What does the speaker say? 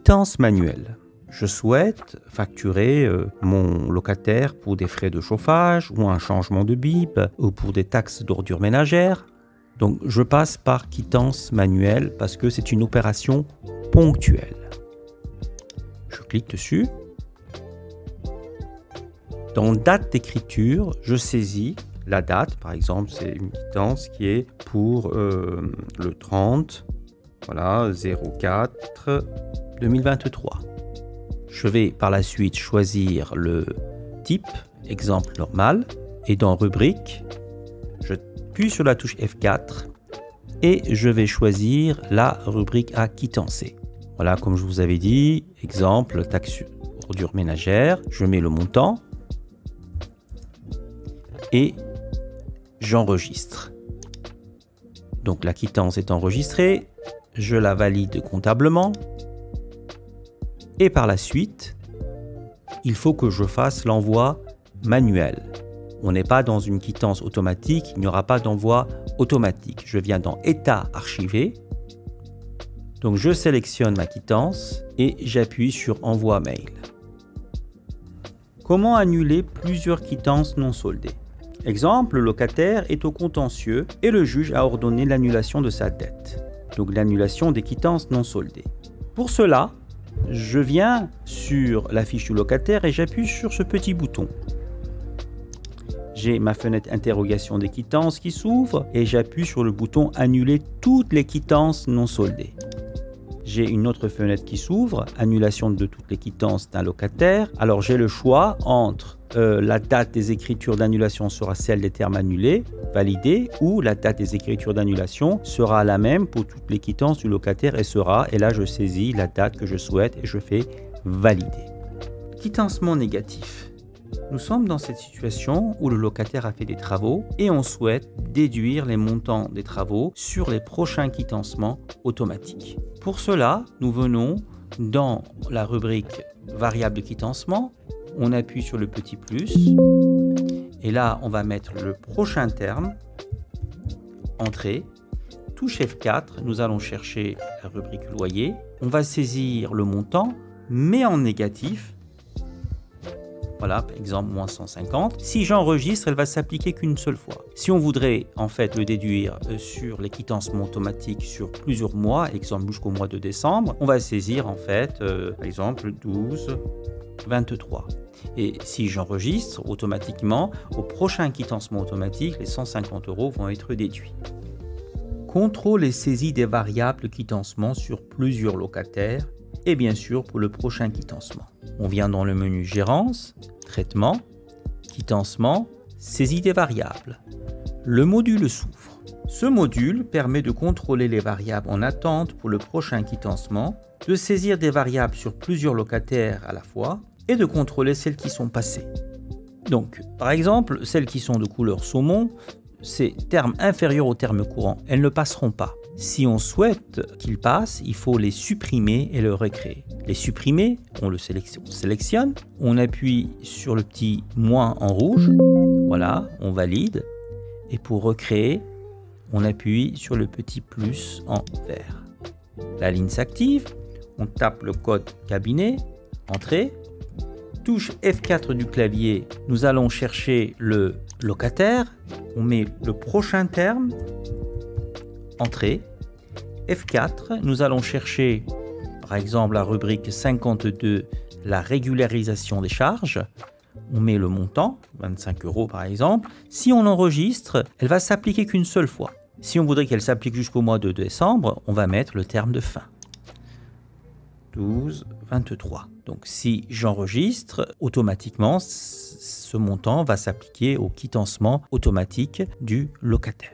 Quittance manuelle. Je souhaite facturer mon locataire pour des frais de chauffage ou un changement de bip ou pour des taxes d'ordures ménagères. Donc je passe par quittance manuelle parce que c'est une opération ponctuelle. Je clique dessus. Dans date d'écriture, je saisis la date. Par exemple, c'est une quittance qui est pour le 30, voilà, 04 2023. Je vais par la suite choisir le type, exemple normal, et dans rubrique, je appuie sur la touche F4 et je vais choisir la rubrique à quittancer. Voilà, comme je vous avais dit, exemple, taxe ordures ménagères, je mets le montant et j'enregistre. Donc la quittance est enregistrée, je la valide comptablement. Et par la suite, il faut que je fasse l'envoi manuel. On n'est pas dans une quittance automatique, il n'y aura pas d'envoi automatique. Je viens dans État archivé. Donc je sélectionne ma quittance et j'appuie sur Envoi mail. Comment annuler plusieurs quittances non soldées? Exemple, le locataire est au contentieux et le juge a ordonné l'annulation de sa dette. Donc l'annulation des quittances non soldées. Pour cela, je viens sur la fiche du locataire et j'appuie sur ce petit bouton. J'ai ma fenêtre interrogation des quittances qui s'ouvre et j'appuie sur le bouton annuler toutes les quittances non soldées. J'ai une autre fenêtre qui s'ouvre, annulation de toutes les quittances d'un locataire. Alors j'ai le choix entre la date des écritures d'annulation sera celle des termes annulés, validés, ou la date des écritures d'annulation sera la même pour toutes les quittances du locataire et là je saisis la date que je souhaite et je fais valider. Quittancement négatif. Nous sommes dans cette situation où le locataire a fait des travaux et on souhaite déduire les montants des travaux sur les prochains quittancements automatiques. Pour cela, nous venons dans la rubrique variable de quittancement, on appuie sur le petit plus et là on va mettre le prochain terme, entrée, touche F4, nous allons chercher la rubrique loyer, on va saisir le montant mais en négatif. Voilà, par exemple, moins 150. Si j'enregistre, elle va s'appliquer qu'une seule fois. Si on voudrait en fait le déduire sur les quittancements automatiques sur plusieurs mois, exemple jusqu'au mois de décembre, on va saisir en fait, par exemple, 12, 23. Et si j'enregistre, automatiquement, au prochain quittancement automatique, les 150 € vont être déduits. Contrôle et saisie des variables quittancement sur plusieurs locataires et bien sûr pour le prochain quittancement. On vient dans le menu Gérance, Traitement, Quittancement, Saisie des variables. Le module s'ouvre. Ce module permet de contrôler les variables en attente pour le prochain quittancement, de saisir des variables sur plusieurs locataires à la fois et de contrôler celles qui sont passées. Donc, par exemple, celles qui sont de couleur saumon, ces termes inférieurs au terme courant, elles ne passeront pas. Si on souhaite qu'ils passent, il faut les supprimer et le recréer. Les supprimer, on sélectionne, on appuie sur le petit moins en rouge, voilà, on valide. Et pour recréer, on appuie sur le petit plus en vert. La ligne s'active, on tape le code cabinet, entrée, touche F4 du clavier, nous allons chercher le locataire, on met le prochain terme, entrée, F4, nous allons chercher par exemple la rubrique 52, la régularisation des charges, on met le montant, 25 € par exemple, si on enregistre, elle va s'appliquer qu'une seule fois. Si on voudrait qu'elle s'applique jusqu'au mois de décembre, on va mettre le terme de fin. 12, 23. Donc si j'enregistre, automatiquement, ce montant va s'appliquer au quittancement automatique du locataire.